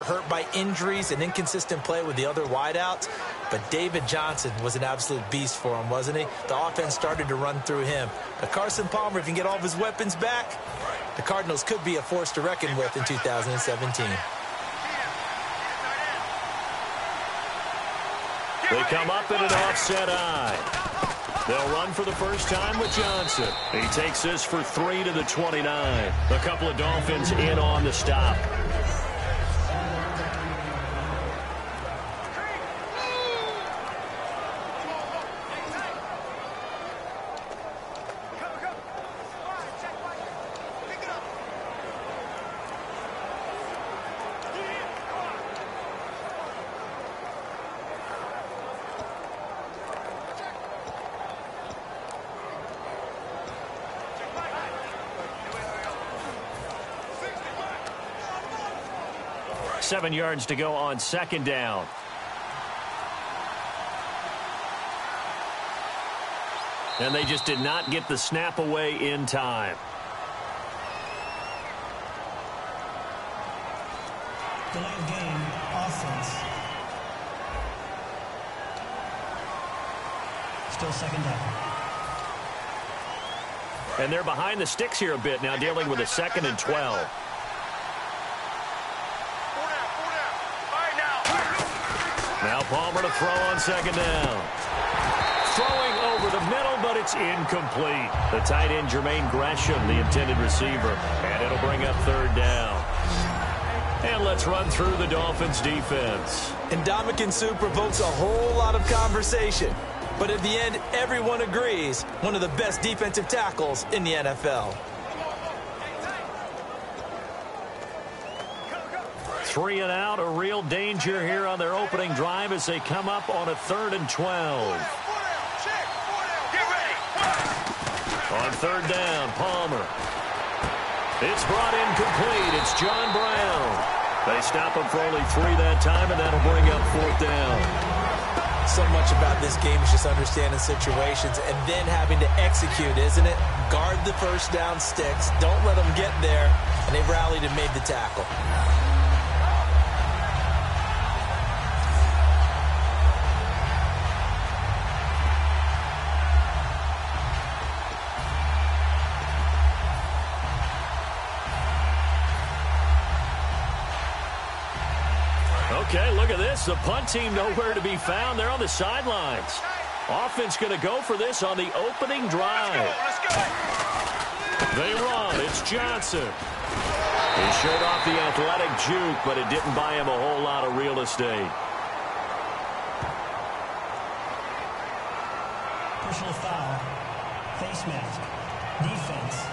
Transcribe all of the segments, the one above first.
hurt by injuries and inconsistent play with the other wideouts, but David Johnson was an absolute beast for him, wasn't he? The offense started to run through him. But Carson Palmer, if he can get all of his weapons back, the Cardinals could be a force to reckon with in 2017. They come up in an offset eye. They'll run for the first time with Johnson. He takes this for 3 to the 29. A couple of Dolphins in on the stop. Seven yards to go on second down. And they just did not get the snap away in time. Delay of game, offense. Still second down. And they're behind the sticks here a bit now, dealing with a 2nd and 12. Now Palmer to throw on second down. Throwing over the middle, but it's incomplete. The tight end, Jermaine Gresham, the intended receiver. And it'll bring up third down. And let's run through the Dolphins' defense. Ndamukong Suh provokes a whole lot of conversation. But at the end, everyone agrees, one of the best defensive tackles in the NFL. 3 and out, a real danger here on their opening drive as they come up on a 3rd and 12. On third down, Palmer. It's brought in complete. It's John Brown. They stop him for only 3 that time, and that'll bring up 4th down. So much about this game is just understanding situations and then having to execute, isn't it? Guard the first down sticks. Don't let them get there. And they rallied and made the tackle. Okay, look at this. The punt team nowhere to be found. They're on the sidelines. Offense going to go for this on the opening drive. Let's go. They run. It's Johnson. He showed off the athletic juke, but it didn't buy him a whole lot of real estate. Personal foul. Face mask. Defense.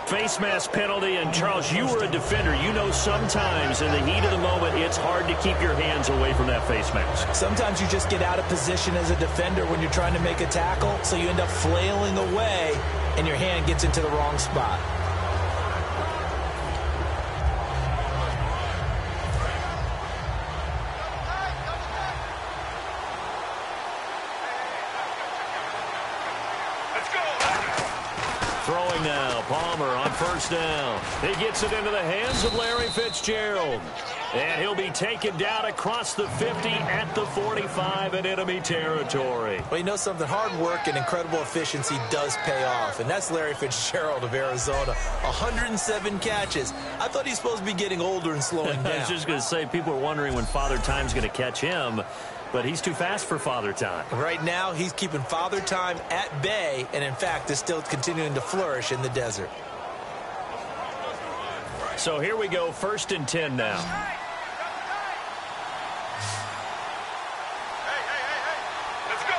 Face mask penalty, and Charles, you were a defender. You know sometimes in the heat of the moment, it's hard to keep your hands away from that face mask. Sometimes you just get out of position as a defender when you're trying to make a tackle, so you end up flailing away, and your hand gets into the wrong spot. Throwing now, Palmer on first down. He gets it into the hands of Larry Fitzgerald. And he'll be taken down across the 50 at the 45 in enemy territory. Well, you know something? Hard work and incredible efficiency does pay off. And that's Larry Fitzgerald of Arizona. 107 catches. I thought he's supposed to be getting older and slowing down. I was just going to say, people are wondering when Father Time's going to catch him. But he's too fast for Father Time. Right now, he's keeping Father Time at bay, and in fact, is still continuing to flourish in the desert. So here we go, 1st and 10 now. Let's go.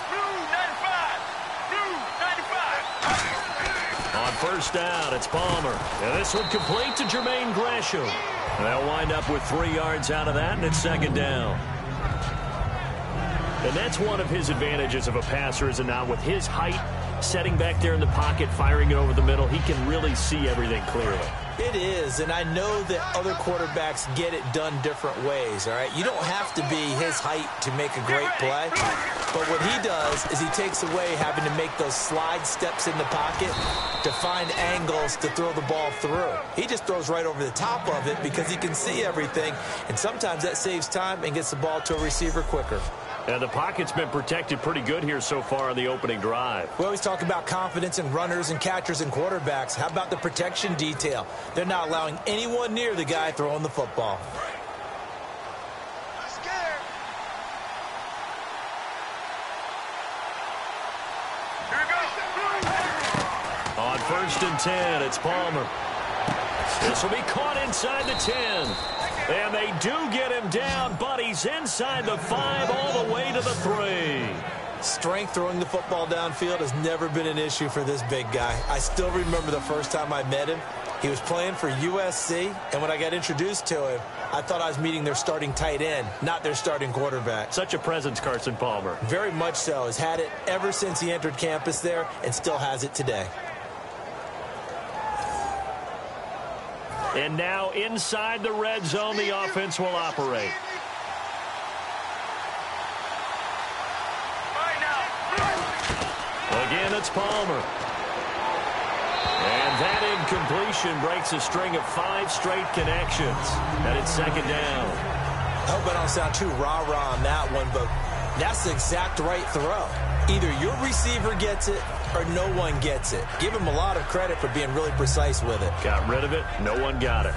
Blue 95. On first down, it's Palmer. And this one complete to Jermaine Gresham. They'll wind up with 3 yards out of that, and it's second down. And that's one of his advantages of a passer, is it not? With his height, setting back there in the pocket, firing it over the middle, he can really see everything clearly. It is, and I know that other quarterbacks get it done different ways, all right? You don't have to be his height to make a great play, But what he does is he takes away having to make those slide steps in the pocket to find angles to throw the ball through. He just throws right over the top of it because he can see everything, and sometimes that saves time and gets the ball to a receiver quicker. And the pocket's been protected pretty good here so far on the opening drive. We always talk about confidence in runners and catchers and quarterbacks. How about the protection detail? They're not allowing anyone near the guy throwing the football. On 1st and 10, it's Palmer. This will be caught inside the 10. And they do get him down, but he's inside the 5 all the way to the 3. Strength throwing the football downfield has never been an issue for this big guy. I still remember the first time I met him. He was playing for USC, and when I got introduced to him, I thought I was meeting their starting tight end, not their starting quarterback. Such a presence, Carson Palmer. Very much so. Has had it ever since he entered campus there and still has it today. And now inside the red zone, the offense will operate. Again, it's Palmer. And that incompletion breaks a string of 5 straight connections. And it's 2nd down. I hope I don't sound too rah-rah on that one, but that's the exact right throw. Either your receiver gets it or no one gets it. Give him a lot of credit for being really precise with it. Got rid of it. No one got it.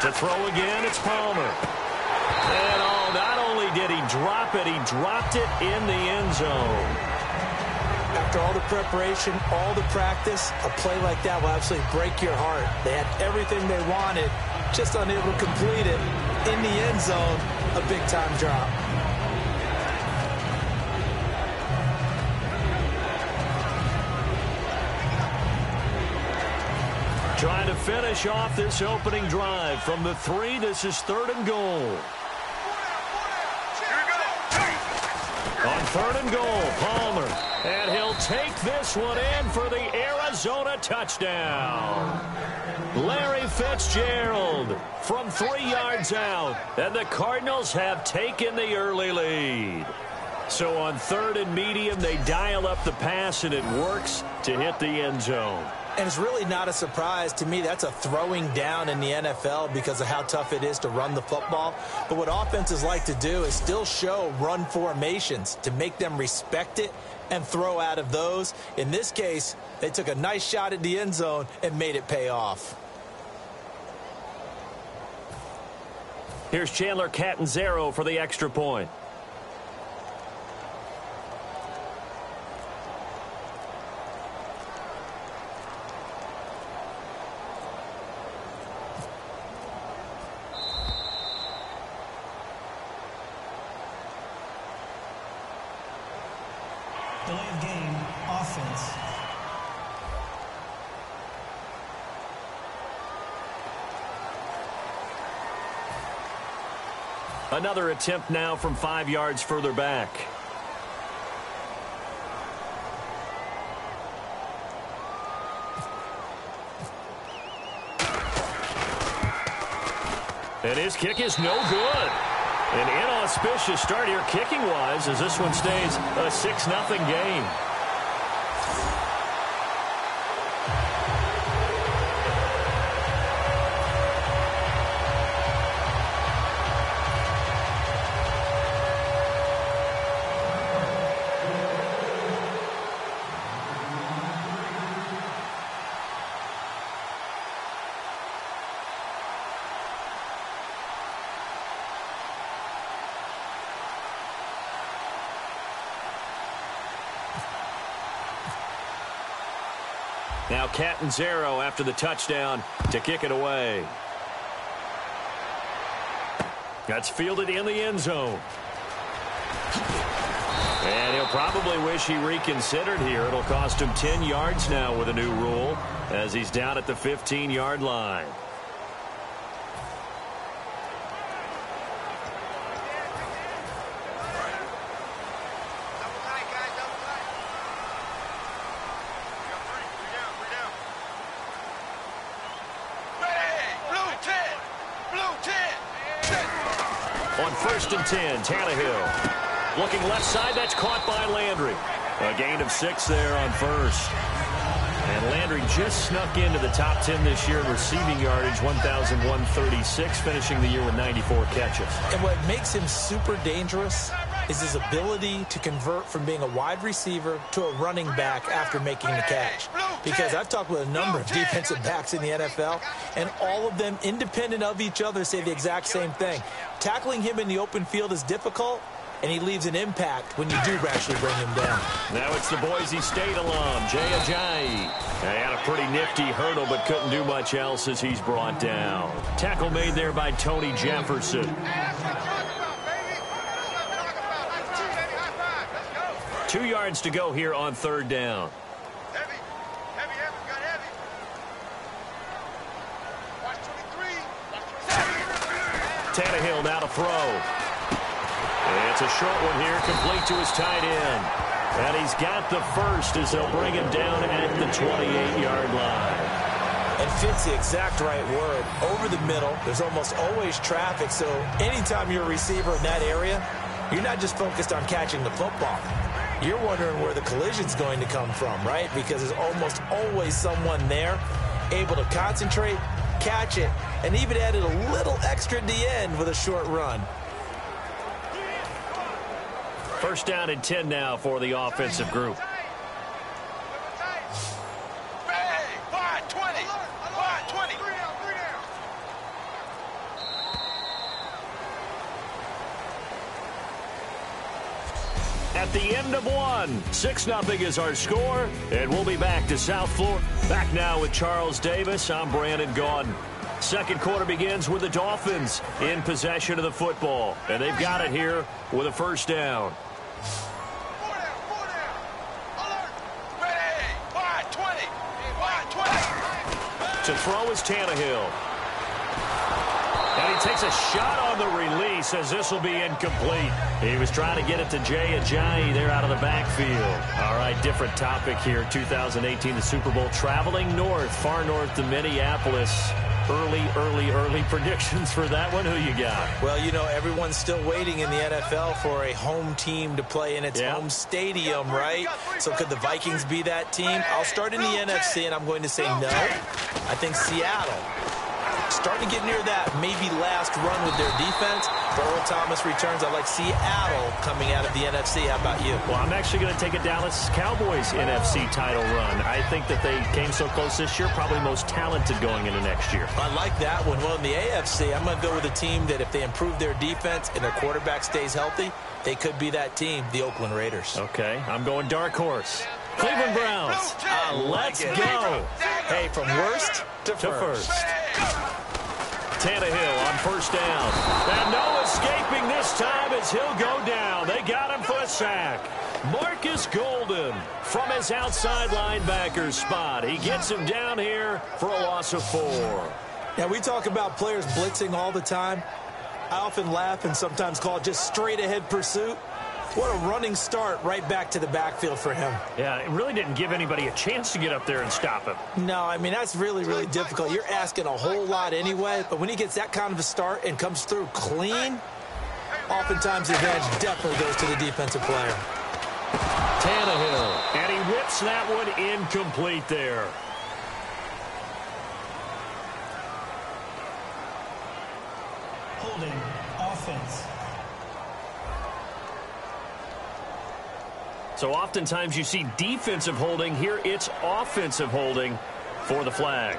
To throw again, it's Palmer. And not only did he drop it, he dropped it in the end zone. After all the preparation, all the practice, a play like that will absolutely break your heart. They had everything they wanted, just unable to complete it. In the end zone, a big-time drop. Trying to finish off this opening drive from the 3. This is 3rd and goal. On 3rd and goal, Palmer. And he'll take this one in for the Arizona touchdown. Larry Fitzgerald from 3 yards out. And the Cardinals have taken the early lead. So on 3rd and medium, they dial up the pass, and it works to hit the end zone. And it's really not a surprise to me. That's a throwing down in the NFL because of how tough it is to run the football. But what offenses like to do is still show run formations to make them respect it and throw out of those. In this case, they took a nice shot at the end zone and made it pay off. Here's Chandler Catanzaro for the extra point. Delay of game, offense. Another attempt now from 5 yards further back. And his kick is no good. An inauspicious start here kicking-wise as this one stays a 6-0 game. Now Catanzaro after the touchdown to kick it away. That's fielded in the end zone. And he'll probably wish he reconsidered here. It'll cost him 10 yards now with a new rule as he's down at the 15-yard line. On 1st and 10, Tannehill. Looking left side, that's caught by Landry. A gain of 6 there on 1st. And Landry just snuck into the top 10 this year in receiving yardage, 1,136, finishing the year with 94 catches. And what makes him super dangerous is his ability to convert from being a wide receiver to a running back after making the catch. Because I've talked with a number of defensive backs in the NFL, and all of them, independent of each other, say the exact same thing. Tackling him in the open field is difficult, and he leaves an impact when you do actually bring him down. Now it's the Boise State alum, Jay Ajayi. He had a pretty nifty hurdle, but couldn't do much else as he's brought down. Tackle made there by Tony Jefferson. 2 yards to go here on 3rd down. Tannehill now to throw. It's a short one here, complete to his tight end. And he's got the first as they'll bring him down at the 28-yard line. And fits the exact right word. Over the middle, there's almost always traffic, so anytime you're a receiver in that area, you're not just focused on catching the football. You're wondering where the collision's going to come from, right? Because there's almost always someone there able to concentrate, catch it, and even added a little extra at the end with a short run. 1st down and 10 now for the offensive group. At the end of one, 6-0 is our score, and we'll be back to South Florida. Back now with Charles Davis. I'm Brandon Gaudin. Second quarter begins with the Dolphins in possession of the football, and they've got it here with a 1st down. To throw is Tannehill. And he takes a shot on the release as this will be incomplete. He was trying to get it to Jay Ajayi there out of the backfield. All right, different topic here. 2018, the Super Bowl, traveling north, far north to Minneapolis. Early predictions for that one. Who you got? Well, you know, everyone's still waiting in the NFL for a home team to play in its home stadium, right? So could the Vikings be that team? I'll start in the NFC, and I'm going to say no. I think Seattle, starting to get near that maybe last run with their defense. If Earl Thomas returns, I like Seattle coming out of the NFC. How about you? Well, I'm actually going to take a Dallas Cowboys NFC title run. I think that they came so close this year, probably most talented going into next year. I like that one. Well, in the AFC, I'm going to go with a team that if they improve their defense and their quarterback stays healthy, they could be that team, the Oakland Raiders. Okay, I'm going dark horse. Cleveland Browns. Let's go. Hey, from worst to first. Tannehill on 1st down. And no escaping this time as he'll go down. They got him for a sack. Marcus Golden from his outside linebacker spot. He gets him down here for a loss of 4. Yeah, we talk about players blitzing all the time. I often laugh and sometimes call it just straight-ahead pursuit. What a running start right back to the backfield for him. Yeah, it really didn't give anybody a chance to get up there and stop him. No, I mean, that's really, really difficult. You're asking a whole lot anyway, but when he gets that kind of a start and comes through clean, oftentimes the advantage definitely goes to the defensive player. Tannehill, and he whips that one incomplete there. Holding offense. So oftentimes you see defensive holding. Here it's offensive holding for the flag.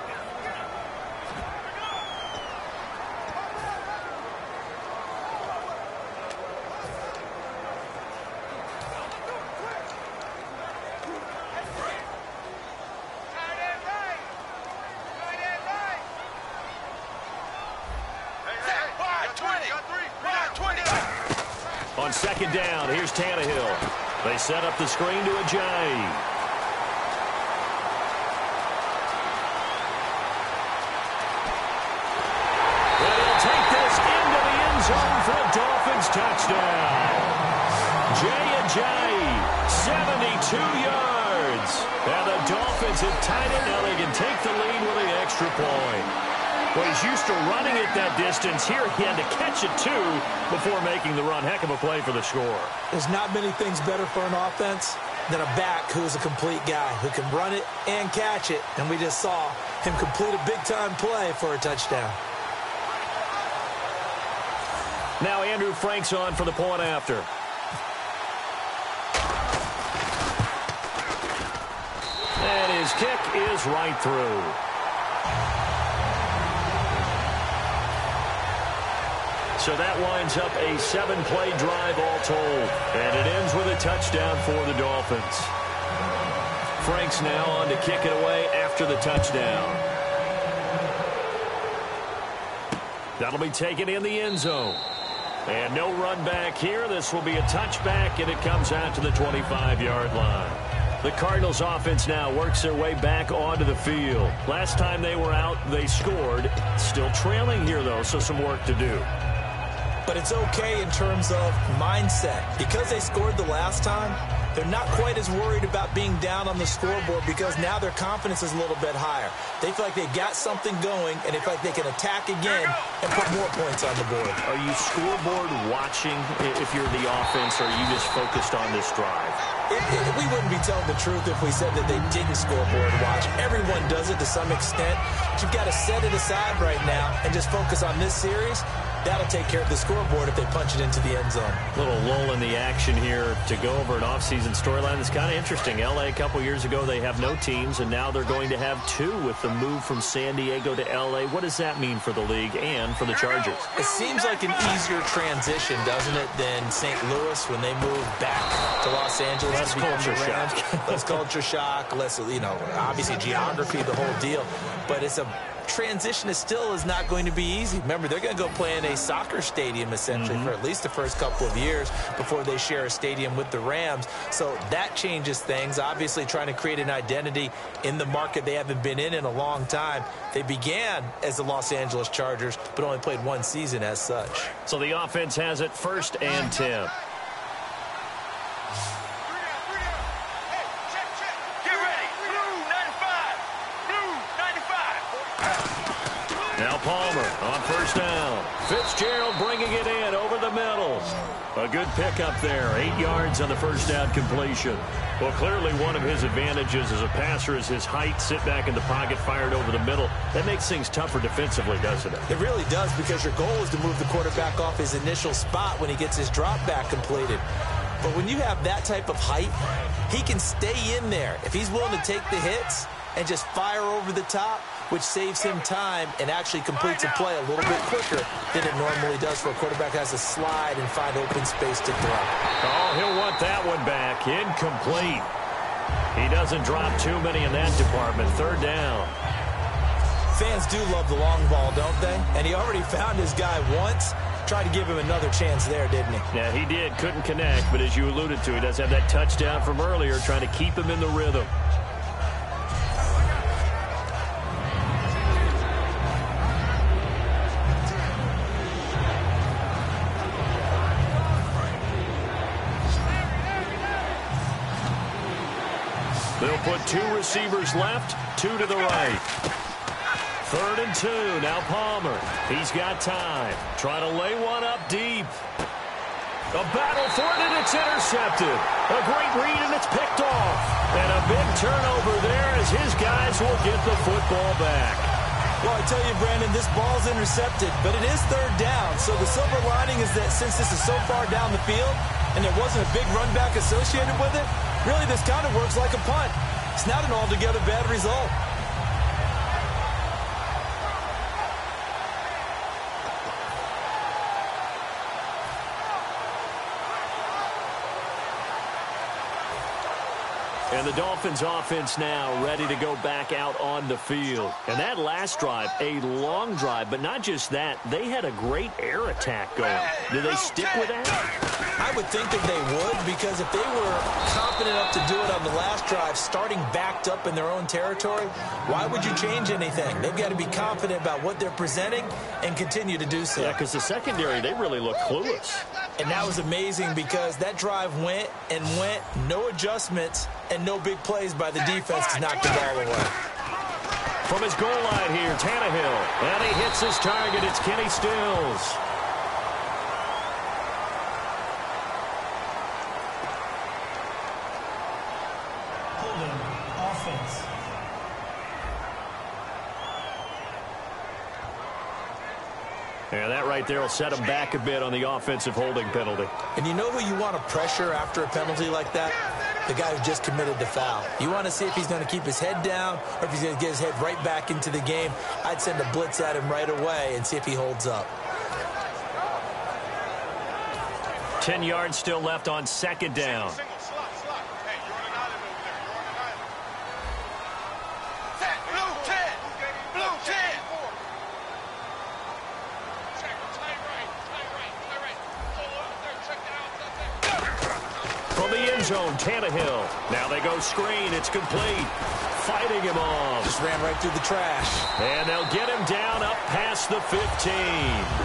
On 2nd down, here's Tannehill. They set up the screen to Ajayi. And he'll take this into the end zone for a Dolphins touchdown. Jay Ajayi, 72 yards. And the Dolphins have tied it. Now they can take the lead with an extra point. Well, he's used to running it that distance. Here he had to catch it, too, before making the run. Heck of a play for the score. There's not many things better for an offense than a back who's a complete guy who can run it and catch it. And we just saw him complete a big-time play for a touchdown. Now Andrew Frank's on for the point after. And his kick is right through. So that winds up a 7-play drive all told. And it ends with a touchdown for the Dolphins. Frank's now on to kick it away after the touchdown. That'll be taken in the end zone. And no run back here. This will be a touchback, and it comes out to the 25-yard line. The Cardinals offense now works their way back onto the field. Last time they were out, they scored. Still trailing here, though, so some work to do. But it's okay in terms of mindset. Because they scored the last time, they're not quite as worried about being down on the scoreboard because now their confidence is a little bit higher. They feel like they've got something going, and they feel like they can attack again and put more points on the board. Are you scoreboard watching if you're the offense, or are you just focused on this drive? We wouldn't be telling the truth if we said that they didn't scoreboard watch. Everyone does it to some extent. But you've got to set it aside right now and just focus on this series. That'll take care of the scoreboard if they punch it into the end zone. Little lull in the action here to go over an offseason storyline that's kind of interesting. L.A. a couple years ago, they have no teams, and now they're going to have two with the move from San Diego to L.A. What does that mean for the league and for the Chargers? It seems like an easier transition, doesn't it, than St. Louis when they moved back to Los Angeles. Less culture shock. Less culture shock, less, obviously geography, the whole deal. But it's a transition is not going to be easy. Remember, they're going to go play in a soccer stadium essentially for at least the first couple of years before they share a stadium with the Rams. So that changes things. Obviously trying to create an identity in the market they haven't been in a long time. They began as the Los Angeles Chargers, but only played one season as such. So the offense has it 1st and 10. Now Palmer on 1st down. Fitzgerald bringing it in over the middle. A good pickup there. 8 yards on the 1st down completion. Well, clearly one of his advantages as a passer is his height. Sit back in the pocket, fired over the middle. That makes things tougher defensively, doesn't it? It really does, because your goal is to move the quarterback off his initial spot when he gets his drop back completed. But when you have that type of height, he can stay in there. If he's willing to take the hits and just fire over the top, which saves him time and actually completes a play a little bit quicker than it normally does for a quarterback who has to slide and find open space to throw. Oh, he'll want that one back. Incomplete. He doesn't drop too many in that department. 3rd down. Fans do love the long ball, don't they? And he already found his guy once. Tried to give him another chance there, didn't he? Yeah, he did. Couldn't connect, but as you alluded to, he does have that touchdown from earlier, trying to keep him in the rhythm. They'll put 2 receivers left, 2 to the right. 3rd and 2. Now Palmer. He's got time. Trying to lay one up deep. A battle for it, and it's intercepted. A great read, and it's picked off. And a big turnover there as his guys will get the football back. Well, I tell you, Brandon, this ball's intercepted, but it is 3rd down. So the silver lining is that since this is so far down the field and there wasn't a big run back associated with it, really this kind of works like a punt. It's not an altogether bad result. And the Dolphins offense now ready to go back out on the field. And that last drive, a long drive, but not just that, they had a great air attack going. Do they stick with that? I would think that they would, because if they were confident enough to do it on the last drive, starting backed up in their own territory, why would you change anything? They've got to be confident about what they're presenting and continue to do so. Yeah, because the secondary, they really look clueless. And that was amazing because that drive went and went, no adjustments, and no big plays by the defense to knock the ball away. From his goal line here, Tannehill. And he hits his target. It's Kenny Stills. Holding offense. And that right there will set him back a bit on the offensive holding penalty. And you know who you want to pressure after a penalty like that? The guy who just committed the foul. You want to see if he's going to keep his head down or if he's going to get his head right back into the game. I'd send a blitz at him right away and see if he holds up. 10 yards still left on second down. From the end zone, Tannehill. Now they go screen. It's complete. Fighting him off. Just ran right through the trash. And they'll get him down up past the 15.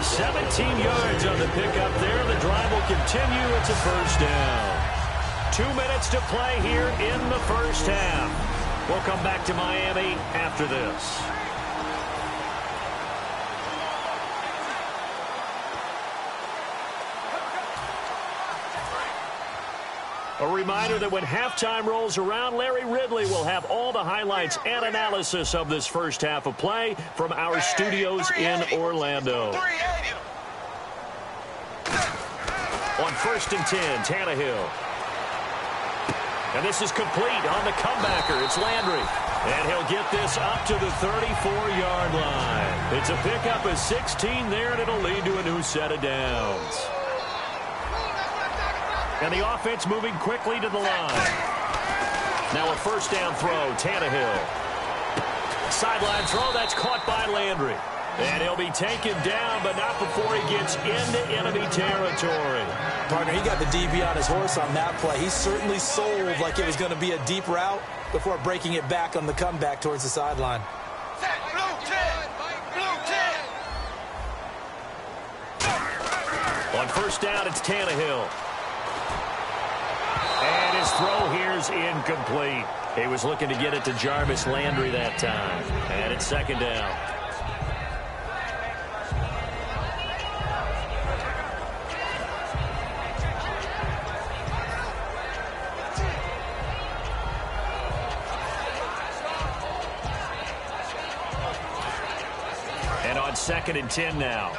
17 yards on the pickup there. The drive will continue. It's a first down. 2 minutes to play here in the first half. We'll come back to Miami after this. A reminder that when halftime rolls around, Larry Ridley will have all the highlights and analysis of this first half of play from our studios in Orlando. On 1st and 10, Tannehill. And this is complete on the comebacker. It's Landry. And he'll get this up to the 34-yard line. It's a pickup of 16 there, and it'll lead to a new set of downs. And the offense moving quickly to the line. Now a first down throw, Tannehill. Sideline throw, that's caught by Landry. And he'll be taken down, but not before he gets into enemy territory. Partner, he got the DB on his horse on that play. He certainly sold like it was going to be a deep route before breaking it back on the comeback towards the sideline. On first down, it's Tannehill. And his throw here's incomplete. He was looking to get it to Jarvis Landry that time. And it's second down. And on 2nd and 10 now.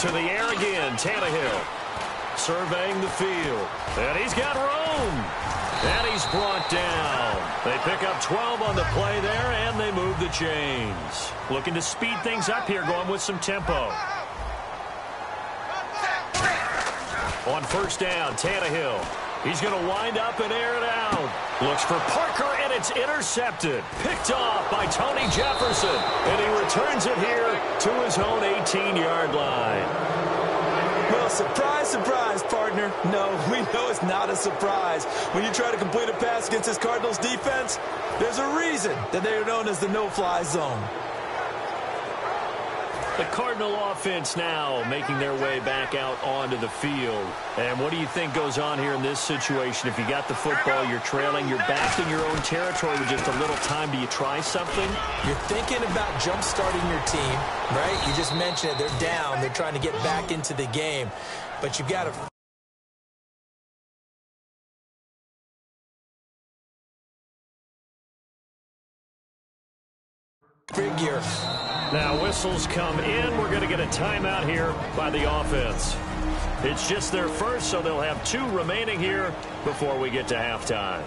To the air again, Tannehill. Surveying the field. And he's got room. And he's brought down. They pick up 12 on the play there, and they move the chains. Looking to speed things up here, going with some tempo. On first down, Tannehill. He's going to wind up and air it out. Looks for Parker, and it's intercepted. Picked off by Tony Jefferson. And he returns it here to his own 18-yard line. Well, surprise, surprise, partner. No, we know it's not a surprise. When you try to complete a pass against this Cardinals defense, there's a reason that they're known as the no-fly zone. The Cardinal offense now making their way back out onto the field. And what do you think goes on here in this situation? If you got the football, you're trailing, you're back in your own territory with just a little time. Do you try something? You're thinking about jump-starting your team, right? You just mentioned it. They're down. They're trying to get back into the game. But you've got to figure. Now whistles come in. We're going to get a timeout here by the offense. It's just their first, so they'll have 2 remaining here before we get to halftime.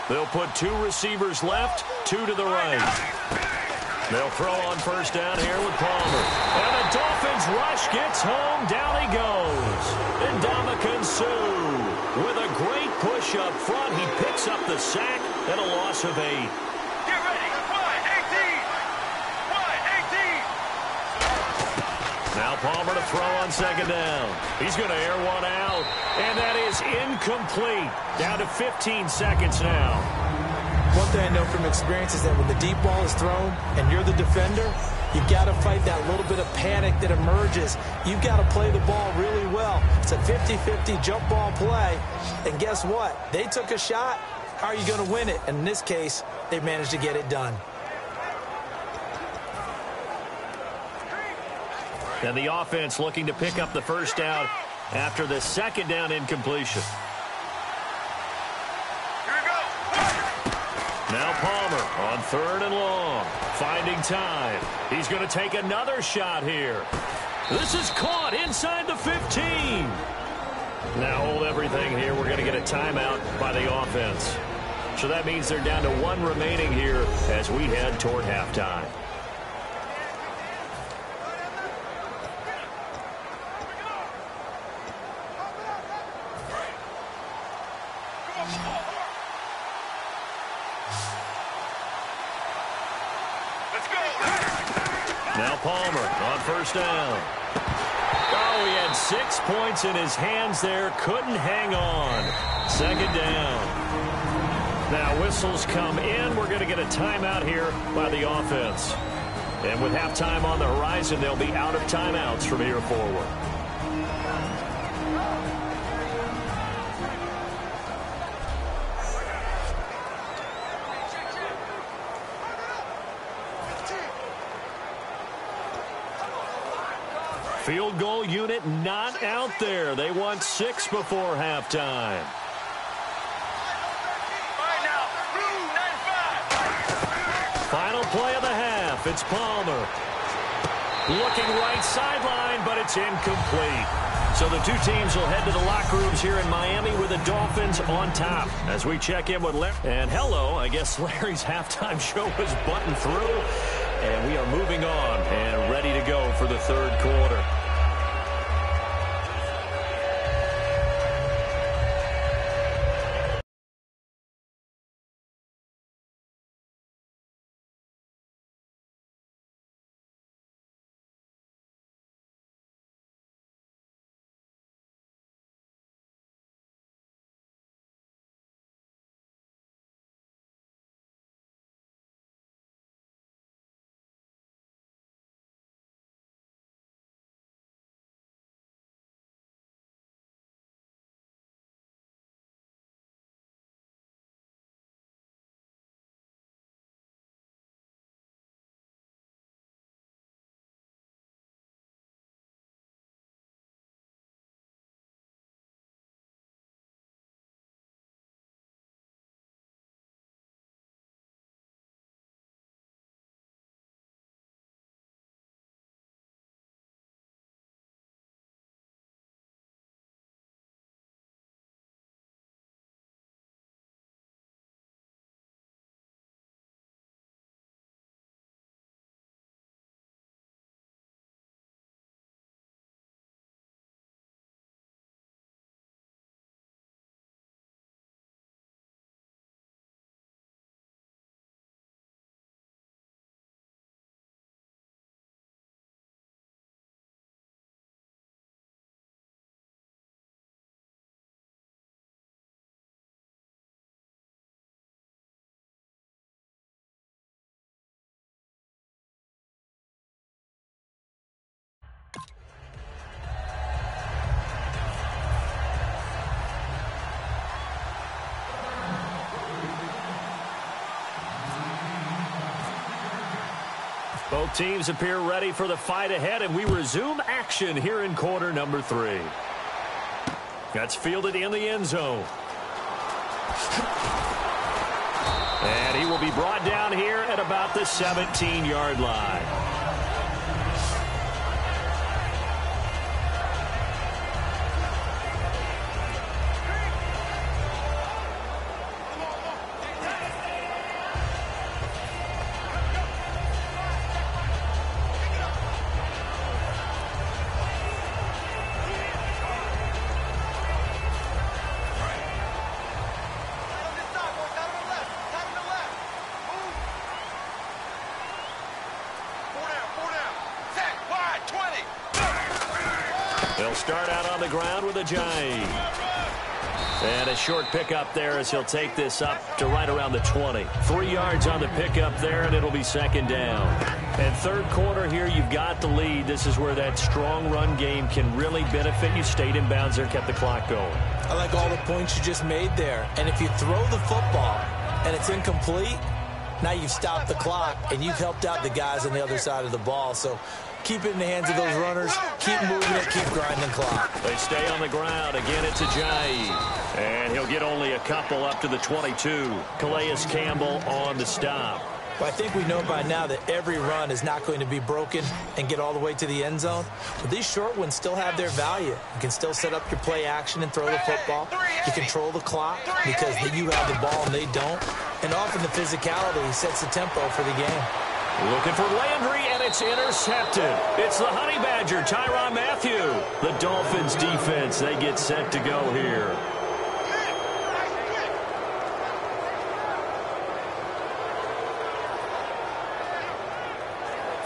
They'll put 2 receivers left, 2 to the right. They'll throw on first down here with Palmer. And the Dolphins rush gets home. Down he goes. Ndamukong Suh with a great push up front. He picks up the sack and a loss of 8. Get ready. Now Palmer to throw on second down. He's going to air one out, and that is incomplete. Down to 15 seconds now. One thing I know from experience is that when the deep ball is thrown and you're the defender, you've got to fight that little bit of panic that emerges. You've got to play the ball really well. It's a 50-50 jump ball play. And guess what? They took a shot. How are you going to win it? And in this case, they managed to get it done. And the offense looking to pick up the first down after the second down incompletion. Here we go. Now Palmer on third and long. Finding time. He's going to take another shot here. This is caught inside the 15. Now hold everything here. We're going to get a timeout by the offense. So that means they're down to one remaining here as we head toward halftime. Now Palmer on first down. Oh, he had 6 points in his hands there. Couldn't hang on. Second down. Now whistles come in. We're going to get a timeout here by the offense. And with halftime on the horizon, they'll be out of timeouts from here forward. Field goal unit not out there. They want 6 before halftime. Final play of the half. It's Palmer. Looking right sideline, but it's incomplete. So the two teams will head to the locker rooms here in Miami with the Dolphins on top. As we check in with Larry. And hello, I guess Larry's halftime show was buttoned through. And we are moving on and ready to go for the third quarter. Both teams appear ready for the fight ahead, and we resume action here in quarter number 3. That's fielded in the end zone. And he will be brought down here at about the 17-yard line. They'll start out on the ground with a jive. And a short pickup there as he'll take this up to right around the 20. 3 yards on the pickup there, and it'll be second down. And third quarter here, you've got the lead. This is where that strong run game can really benefit you. Stayed in bounds there, kept the clock going. I like all the points you just made there. And if you throw the football and it's incomplete, now you've stopped the clock and you've helped out the guys on the other side of the ball. So keep it in the hands of those runners. Keep moving it. Keep grinding clock. They stay on the ground. Again, it's a jive. And he'll get only a couple up to the 22. Calais Campbell on the stop. Well, I think we know by now that every run is not going to be broken and get all the way to the end zone. But these short ones still have their value. You can still set up your play action and throw the football. You control the clock because you have the ball and they don't. And often the physicality sets the tempo for the game. Looking for Landry, and it's intercepted. It's the Honey Badger, Tyrann Mathieu. The Dolphins defense, they get set to go here.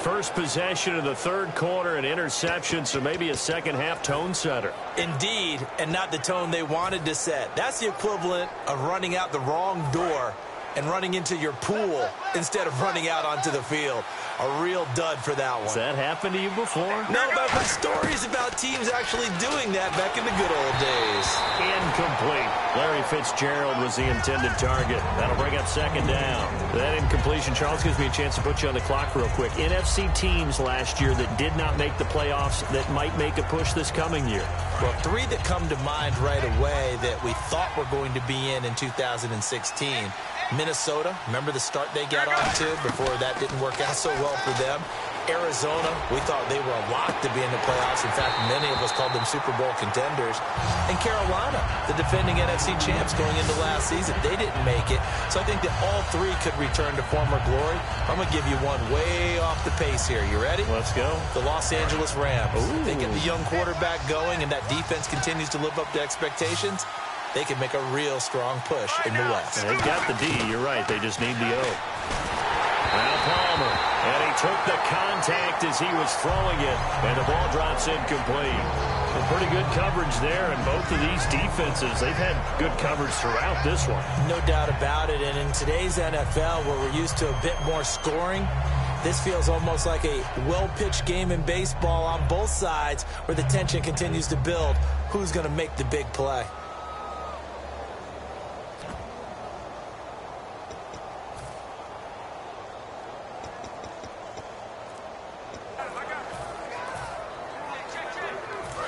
First possession of the third quarter, an interception, so maybe a second-half tone setter. Indeed, and not the tone they wanted to set. That's the equivalent of running out the wrong door and running into your pool instead of running out onto the field. A real dud for that one. Has that happened to you before? No, but my stories about teams actually doing that back in the good old days. Incomplete. Larry Fitzgerald was the intended target. That'll bring up second down. That incompletion, Charles, gives me a chance to put you on the clock real quick. NFC teams last year that did not make the playoffs that might make a push this coming year. Well, 3 that come to mind right away that we thought were going to be in 2016. Minnesota, remember the start they got off to before that didn't work out so well for them. Arizona, we thought they were a lock to be in the playoffs. In fact, many of us called them Super Bowl contenders. And Carolina, the defending NFC champs going into last season, they didn't make it. So I think that all 3 could return to former glory. I'm going to give you one way off the pace here. You ready? Let's go. The Los Angeles Rams. Ooh. They get the young quarterback going, and that defense continues to live up to expectations. They can make a real strong push in the West. They've got the D. You're right. They just need the O. Now Palmer. And he took the contact as he was throwing it. And the ball drops incomplete. Some pretty good coverage there. And both of these defenses, they've had good coverage throughout this one. No doubt about it. And in today's NFL, where we're used to a bit more scoring, this feels almost like a well-pitched game in baseball on both sides where the tension continues to build. Who's going to make the big play?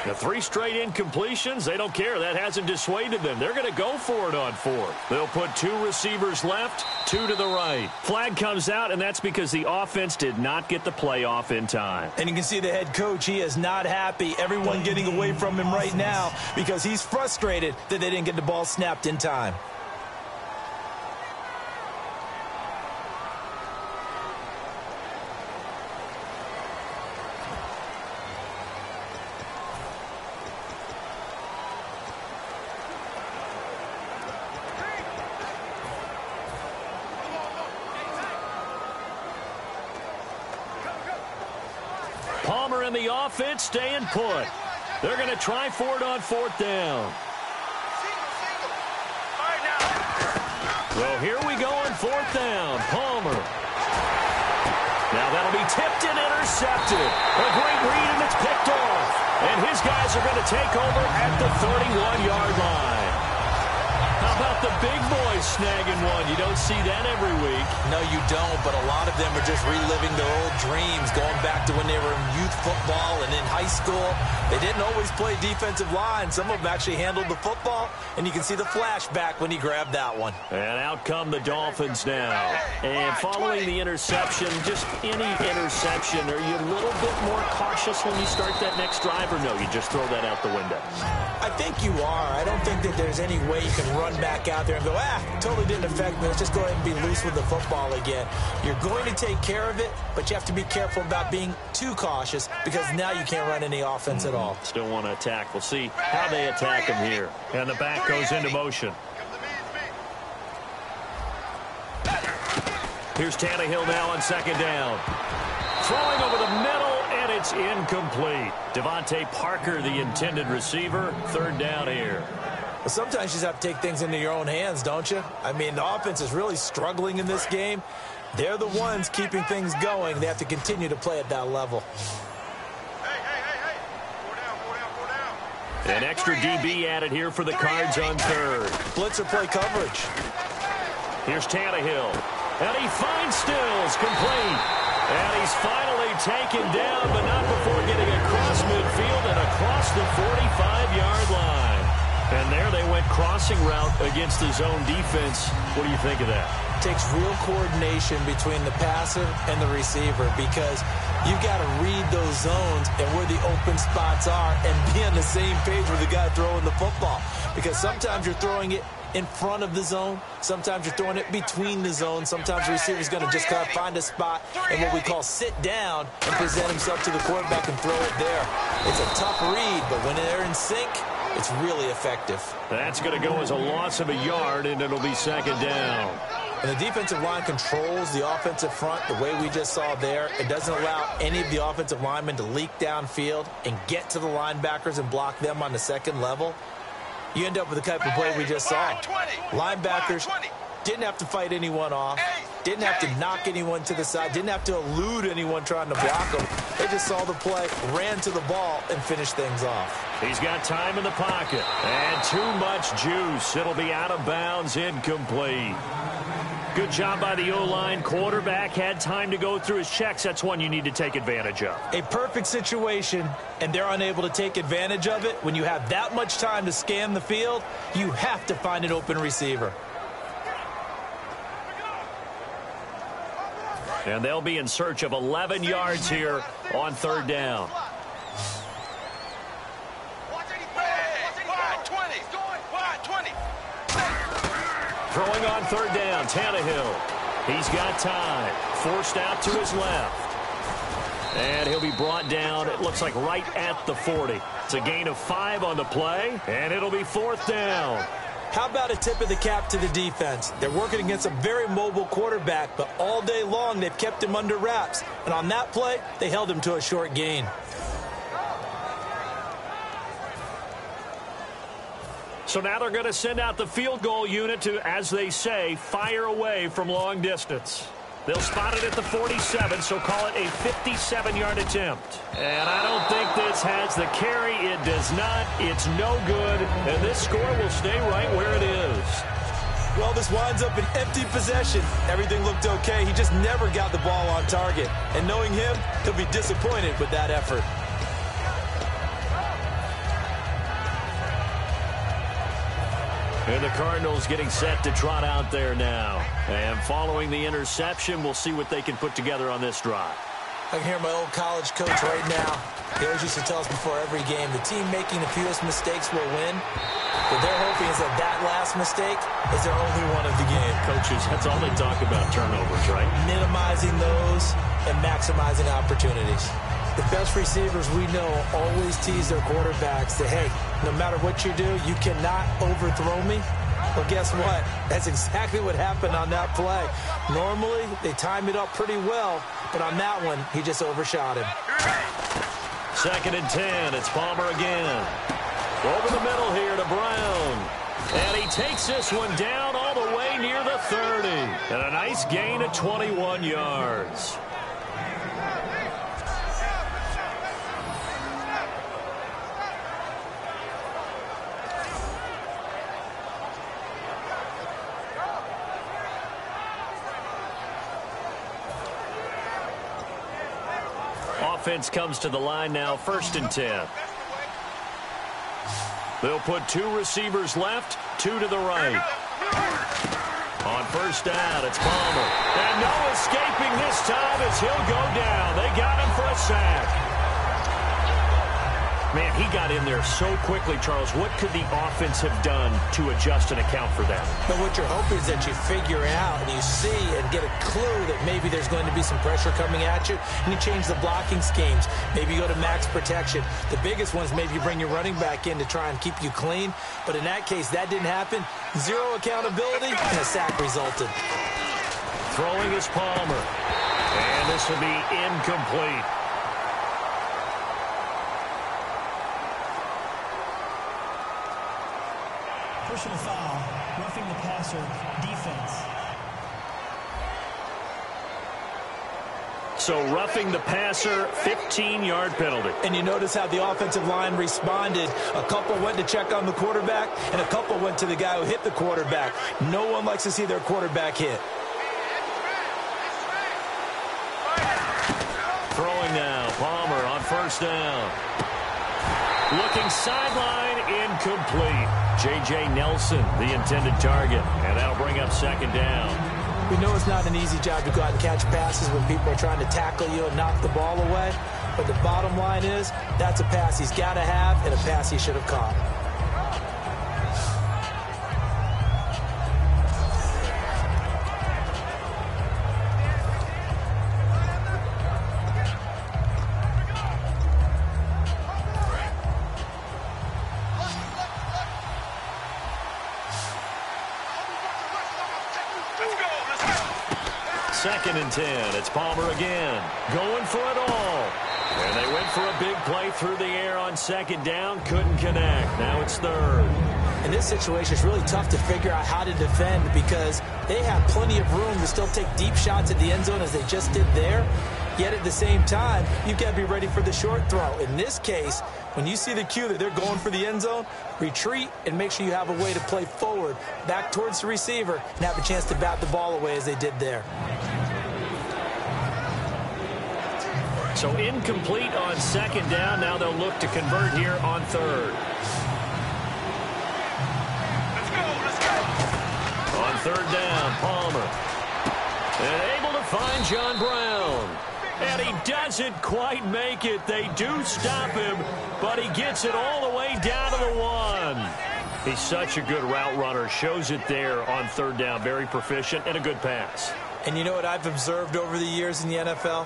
The 3 straight incompletions, they don't care. That hasn't dissuaded them. They're going to go for it on 4th. They'll put 2 receivers left, 2 to the right. Flag comes out, and that's because the offense did not get the play off in time. And you can see the head coach, he is not happy. Everyone getting away from him right now because he's frustrated that they didn't get the ball snapped in time. Palmer and the offense staying put. They're going to try for it on 4th down. Well, here we go on 4th down. Palmer. Now that'll be tipped and intercepted. A great read, and it's picked off. And his guys are going to take over at the 31-yard line. How about the big boys snagging one? You don't see that every week. No, you don't, but a lot of them are just reliving their old dreams, going back to when they were in youth football and in high school. They didn't always play defensive line. Some of them actually handled the football, and you can see the flashback when he grabbed that one. And out come the Dolphins now. And following the interception, just any interception, are you a little bit more cautious when you start that next drive, or no, you just throw that out the window? I think you are. I don't think that there's any way you can run back out there and go, totally didn't affect me. Let's just go ahead and be loose with the football again. You're going to take care of it, but you have to be careful about being too cautious because now you can't run any offense at all. Still want to attack. We'll see how they attack him here. And the back goes into motion. Here's Tannehill now on 2nd down. Throwing over the middle, and it's incomplete. Devontae Parker, the intended receiver, third down here. Well, sometimes you just have to take things into your own hands, don't you? I mean, the offense is really struggling in this game. They're the ones keeping things going. They have to continue to play at that level. An extra DB added here for the Cards on third. Blitzer play coverage. Here's Tannehill. And he finds Stills, complete. And he's finally taken down, but not before getting across midfield and across the 45-yard line. And there they went crossing route against the zone defense. What do you think of that? It takes real coordination between the passer and the receiver because you've got to read those zones and where the open spots are and be on the same page with the guy throwing the football. Because sometimes you're throwing it in front of the zone. Sometimes you're throwing it between the zones. Sometimes the receiver's going to just kind of find a spot and what we call sit down and present himself to the quarterback and throw it there. It's a tough read, but when they're in sync, it's really effective. That's going to go as a loss of a yard, and it'll be second down. And the defensive line controls the offensive front the way we just saw there. It doesn't allow any of the offensive linemen to leak downfield and get to the linebackers and block them on the second level. You end up with the type of play we just saw. Linebackers didn't have to fight anyone off, didn't have to knock anyone to the side, didn't have to elude anyone trying to block them. They just saw the play, ran to the ball, and finished things off. He's got time in the pocket. And too much juice. It'll be out of bounds, incomplete. Good job by the O-line. Quarterback had time to go through his checks. That's one you need to take advantage of. A perfect situation, and they're unable to take advantage of it. When you have that much time to scan the field, you have to find an open receiver. And they'll be in search of 11 yards here on third down. Throwing on third down, Tannehill. He's got time. Forced out to his left. And he'll be brought down, it looks like right at the 40. It's a gain of 5 on the play, and it'll be fourth down. How about a tip of the cap to the defense? They're working against a very mobile quarterback, but all day long they've kept him under wraps. And on that play, they held him to a short gain. So now they're going to send out the field goal unit to, as they say, fire away from long distance. They'll spot it at the 47, so call it a 57-yard attempt. And I don't think this has the carry. It does not. It's no good. And this score will stay right where it is. Well, this winds up an empty possession. Everything looked okay. He just never got the ball on target. And knowing him, he'll be disappointed with that effort. And the Cardinals getting set to trot out there now. And following the interception, we'll see what they can put together on this drive. I can hear my old college coach right now. He always used to tell us before every game, the team making the fewest mistakes will win. What they're hoping is that that last mistake is their only one of the game. Coaches, that's all they talk about, turnovers, right? Minimizing those and maximizing opportunities. The best receivers we know always tease their quarterbacks that, hey, no matter what you do, you cannot overthrow me. Well, guess what? That's exactly what happened on that play. Normally, they time it up pretty well, but on that one, he just overshot him. 2nd and 10. It's Palmer again. Over the middle here to Brown. And he takes this one down all the way near the 30. And a nice gain of 21 yards. Offense comes to the line now, 1st and 10. They'll put 2 receivers left, 2 to the right. On 1st down, it's Palmer. And no escaping this time as he'll go down. They got him for a sack. Man, he got in there so quickly, Charles. What could the offense have done to adjust and account for that? But what you're hoping is that you figure out and you see and get a clue that maybe there's going to be some pressure coming at you, and you change the blocking schemes. Maybe you go to max protection. The biggest one is maybe you bring your running back in to try and keep you clean. But in that case, that didn't happen. 0 accountability, and a sack resulted. Throwing is Palmer. And this will be incomplete. Personal foul, roughing the passer, defense. So roughing the passer, 15-yard penalty. And you notice how the offensive line responded. A couple went to check on the quarterback, and a couple went to the guy who hit the quarterback. No one likes to see their quarterback hit. Throwing now, Palmer on first down. Looking sideline, incomplete. J.J. Nelson, the intended target, and that'll bring up second down. We know it's not an easy job to go out and catch passes when people are trying to tackle you and knock the ball away. But the bottom line is, that's a pass he's got to have and a pass he should have caught. Second and 10. It's Palmer again. Going for it all. And they went for a big play through the air on second down. Couldn't connect. Now it's third. In this situation, it's really tough to figure out how to defend because they have plenty of room to still take deep shots at the end zone as they just did there. Yet at the same time, you've got to be ready for the short throw. In this case, when you see the cue that they're going for the end zone, retreat and make sure you have a way to play forward, back towards the receiver, and have a chance to bat the ball away as they did there. So incomplete on second down. Now they'll look to convert here on third. Let's go. On third down, Palmer. And able to find John Brown. And he doesn't quite make it. They do stop him, but he gets it all the way down to the one. He's such a good route runner. Shows it there on third down. Very proficient and a good pass. And you know what I've observed over the years in the NFL?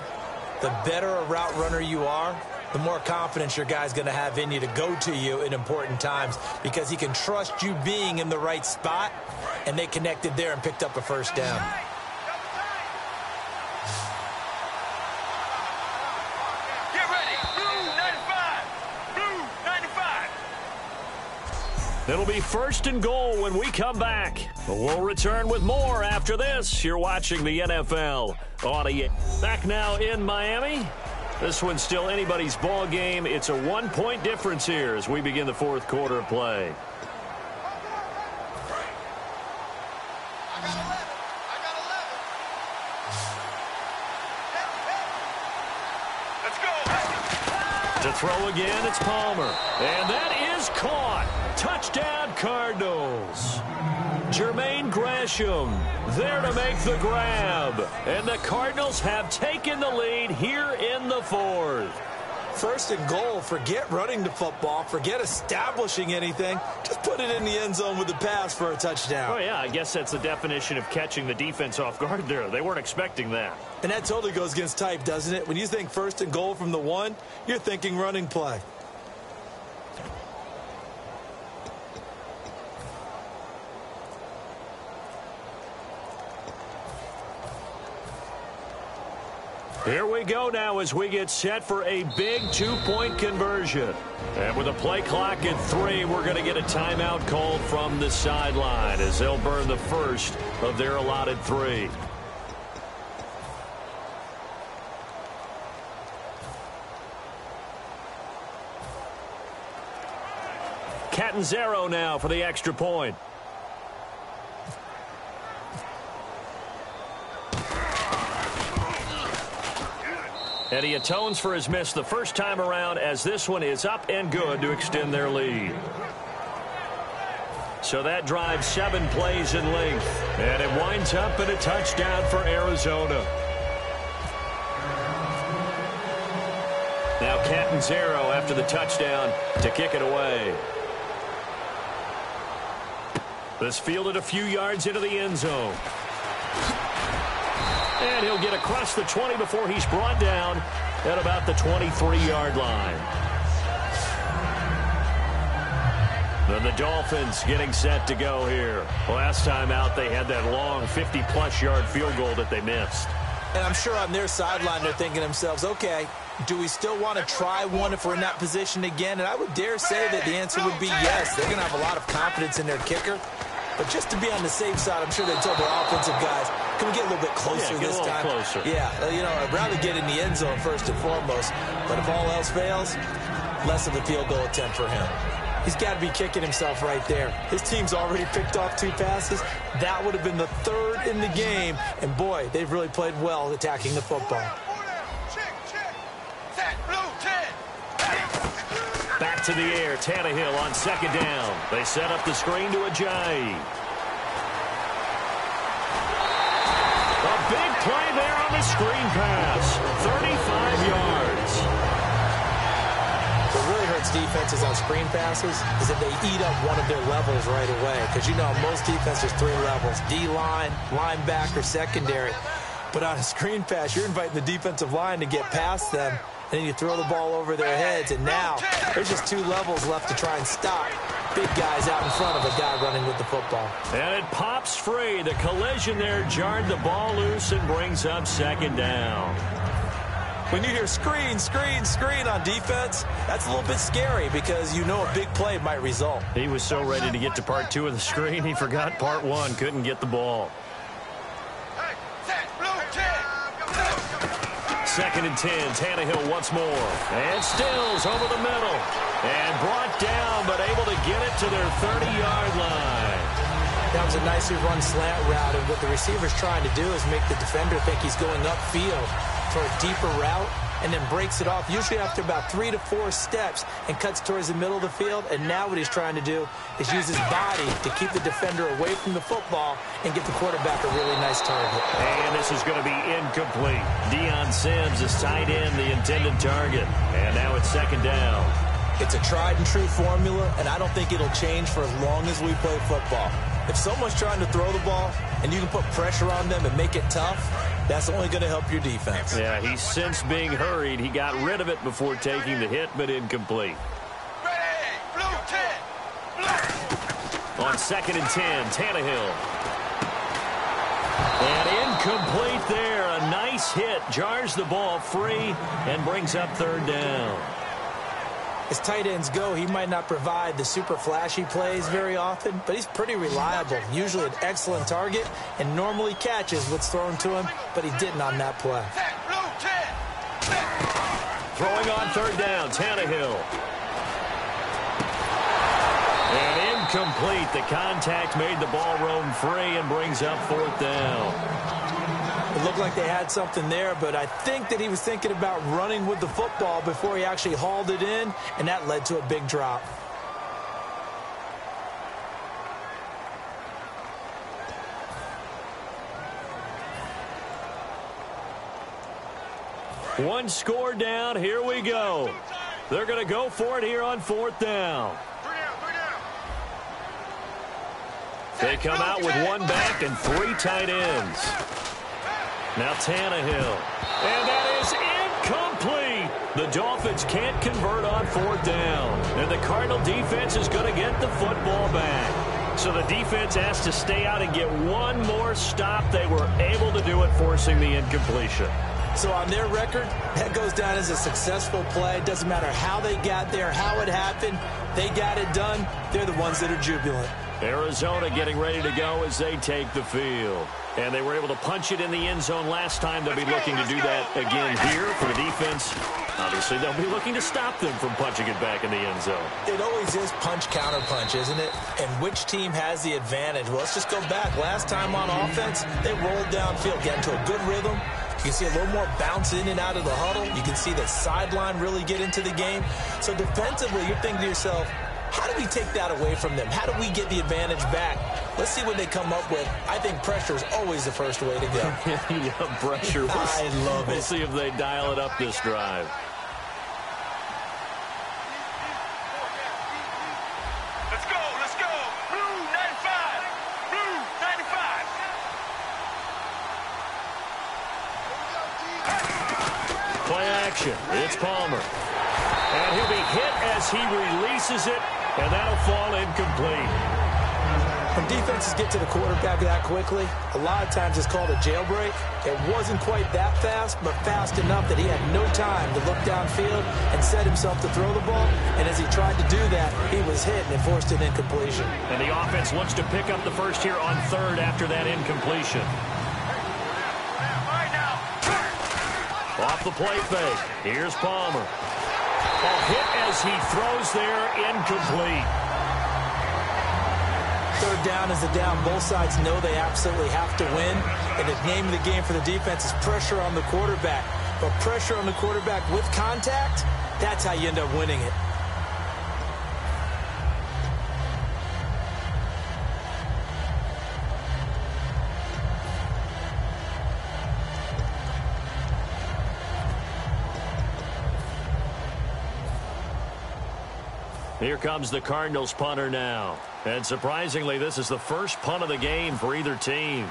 The better a route runner you are, the more confidence your guy's going to have in you to go to you in important times because he can trust you being in the right spot, and they connected there and picked up a first down. Get ready. Blue 95. Blue 95. It'll be first and goal when we come back. We'll return with more after this. You're watching the NFL on EA. Back now in Miami. This one's still anybody's ball game. It's a 1-point difference here as we begin the fourth quarter of play. Let's go. To throw again, it's Palmer. And that is caught. Touchdown, Cardinals. Jermaine Gresham there to make the grab. And the Cardinals have taken the lead here in the fourth. First and goal, forget running the football, forget establishing anything. Just put it in the end zone with the pass for a touchdown. Oh, yeah, I guess that's the definition of catching the defense off guard there. They weren't expecting that. And that totally goes against type, doesn't it? When you think first and goal from the one, you're thinking running play. Here we go now as we get set for a big two-point conversion. And with a play clock at 3, we're going to get a timeout called from the sideline as they'll burn the first of their allotted 3. Catanzaro now for the extra point. And he atones for his miss the first time around as this one is up and good to extend their lead. So that drives 7 plays in length. And it winds up in a touchdown for Arizona. Now Catanzaro after the touchdown to kick it away. This fielded a few yards into the end zone. And he'll get across the 20 before he's brought down at about the 23-yard line. Then the Dolphins getting set to go here. Last time out, they had that long 50-plus yard field goal that they missed. And I'm sure on their sideline they're thinking to themselves, okay, Do we still want to try one if we're in that position again? And I would dare say that the answer would be yes. They're going to have a lot of confidence in their kicker. But just to be on the safe side, I'm sure they told their offensive guys, can we get a little bit closer this time? Closer. Yeah, you know, I'd rather get in the end zone first and foremost. But if all else fails, less of a field goal attempt for him. He's got to be kicking himself right there. His team's already picked off 2 passes. That would have been the 3rd in the game. And, boy, they've really played well attacking the football. Back to the air, Tannehill on 2nd down. They set up the screen to Ajayi. A big play there on the screen pass. 35 yards. What really hurts defenses on screen passes is that they eat up one of their levels right away. Because, you know, most defenses 3 levels. D-line, linebacker, secondary. But on a screen pass, you're inviting the defensive line to get past them. And then you throw the ball over their heads, and now there's just 2 levels left to try and stop big guys out in front of a guy running with the football. And it pops free. The collision there jarred the ball loose and brings up 2nd down. When you hear screen, screen, screen on defense, that's a little bit scary because you know a big play might result. He was so ready to get to part 2 of the screen, he forgot part 1, couldn't get the ball. 2nd and 10, Tannehill once more. And Stills over the middle. And brought down, but able to get it to their 30-yard line. That was a nicely run slant route, and what the receiver's trying to do is make the defender think he's going upfield for a deeper route, and then breaks it off, usually after about 3 to 4 steps, and cuts towards the middle of the field. And now what he's trying to do is use his body to keep the defender away from the football and get the quarterback a really nice target. And this is going to be incomplete. Deion Sims is tied in the intended target. And now it's 2nd down. It's a tried-and-true formula, and I don't think it'll change for as long as we play football. If someone's trying to throw the ball and you can put pressure on them and make it tough, that's only going to help your defense. Yeah, he's since being hurried. He got rid of it before taking the hit, but incomplete. On 2nd and 10, Tannehill. And incomplete there. A nice hit. Jars the ball free and brings up 3rd down. As tight ends go, he might not provide the super flashy plays very often, but he's pretty reliable. Usually an excellent target and normally catches what's thrown to him, but he didn't on that play. Throwing on 3rd down, Tannehill. And incomplete. The contact made the ball roam free and brings up 4th down. It looked like they had something there, but I think that he was thinking about running with the football before he actually hauled it in, and that led to a big drop. One score down. Here we go. They're going to go for it here on 4th down. They come out with 1 back and 3 tight ends. Now Tannehill. And that is incomplete. The Dolphins can't convert on 4th down. And the Cardinal defense is going to get the football back. So the defense has to stay out and get 1 more stop. They were able to do it, forcing the incompletion. So on their record, that goes down as a successful play. It doesn't matter how they got there, how it happened. They got it done. They're the ones that are jubilant. Arizona getting ready to go as they take the field. And they were able to punch it in the end zone last time. They'll be looking to do that again here for the defense. Obviously, they'll be looking to stop them from punching it back in the end zone. It always is punch, counter punch, isn't it? And which team has the advantage? Well, let's just go back. Last time on offense, they rolled downfield, get into a good rhythm. You can see a little more bounce in and out of the huddle. You can see the sideline really get into the game. So defensively, you're thinking to yourself, how do we take that away from them? How do we get the advantage back? Let's see what they come up with. I think pressure is always the first way to go. Yeah, pressure. I love it. We'll see if they dial it up this drive. Let's go, let's go. Blue 95. Blue 95. Play action. It's Palmer. And he'll be hit as he releases it, and that'll fall incomplete. When defenses get to the quarterback that quickly, a lot of times it's called a jailbreak. It wasn't quite that fast, but fast enough that he had no time to look downfield and set himself to throw the ball. And as he tried to do that, he was hit and forced an incompletion. And the offense looks to pick up the first here on third after that incompletion. Off the play fake. Here's Palmer. A hit as he throws there, incomplete. Third down is the down. Both sides know they absolutely have to win. And the name of the game for the defense is pressure on the quarterback. But pressure on the quarterback with contact, that's how you end up winning it. Here comes the Cardinals punter now. And surprisingly, this is the first punt of the game for either team.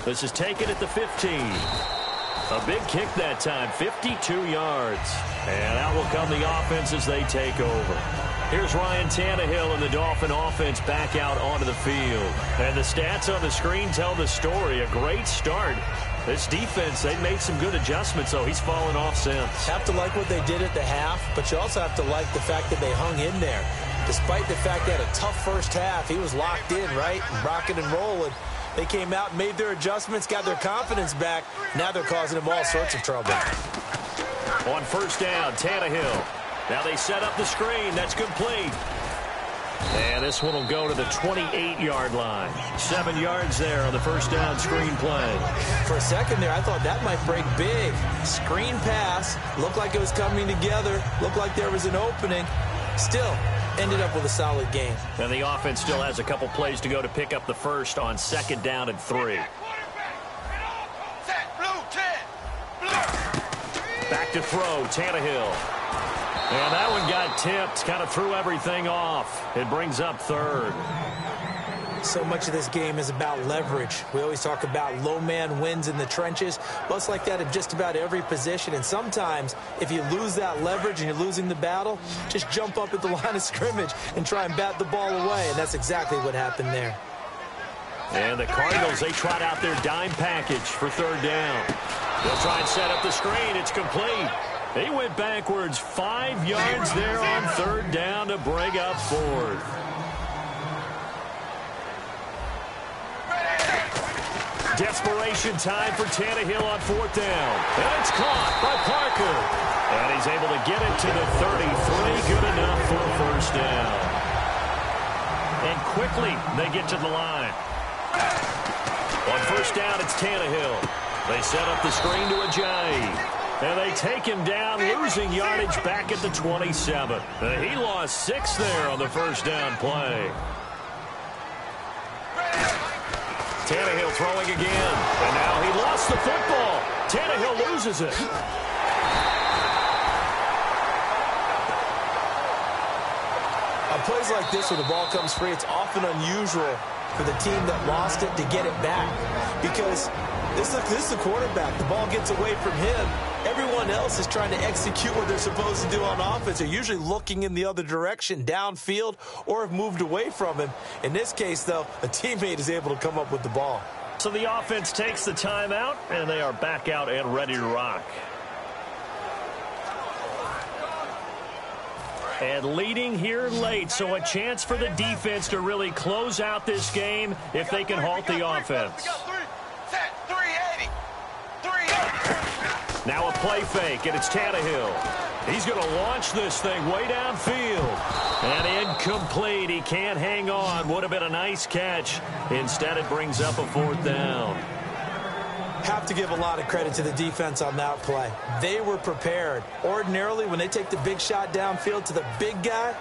This is taken at the 15. A big kick that time, 52 yards. And out will come the offense as they take over. Here's Ryan Tannehill and the Dolphin offense back out onto the field. And the stats on the screen tell the story. A great start. This defense, they've made some good adjustments, so he's fallen off since. Have to like what they did at the half, but you also have to like the fact that they hung in there. Despite the fact they had a tough first half, he was locked in, right? Rocking and rolling. They came out, made their adjustments, got their confidence back. Now they're causing them all sorts of trouble. On first down, Tannehill. Now they set up the screen. That's complete. And this one will go to the 28-yard line. 7 yards there on the first down screen play. For a second there, I thought that might break big. Screen pass. Looked like it was coming together. Looked like there was an opening. Still ended up with a solid game. And the offense still has a couple plays to go to pick up the first on second down and 3. Back to throw, Tannehill. And that one got tipped, kind of threw everything off. It brings up third. So much of this game is about leverage. We always talk about low man wins in the trenches. Well, it's like that in just about every position. And sometimes, if you lose that leverage and you're losing the battle, just jump up at the line of scrimmage and try and bat the ball away. And that's exactly what happened there. And the Cardinals, they trot out their dime package for third down. They'll try and set up the screen. It's complete. They went backwards 5 yards there on third down to bring up fourth. Desperation time for Tannehill on fourth down. And it's caught by Parker. And he's able to get it to the 33. Good enough for a first down. And quickly they get to the line. On first down, it's Tannehill. They set up the screen to Ajayi. And they take him down, losing yardage back at the 27. He lost 6 there on the first down play. Tannehill throwing again. And now he lost the football. Tannehill loses it. On plays like this where the ball comes free, it's often unusual for the team that lost it to get it back. Because this is the quarterback. The ball gets away from him. Everyone else is trying to execute what they're supposed to do on offense. They're usually looking in the other direction, downfield, or have moved away from him. In this case, though, a teammate is able to come up with the ball. So the offense takes the timeout, and they are back out and ready to rock. And leading here late, so a chance for the defense to really close out this game if they can halt the offense. Now a play fake, and it's Tannehill. He's going to launch this thing way downfield. And incomplete. He can't hang on. Would have been a nice catch. Instead, it brings up a fourth down. Have to give a lot of credit to the defense on that play. They were prepared. Ordinarily, when they take the big shot downfield to the big guy,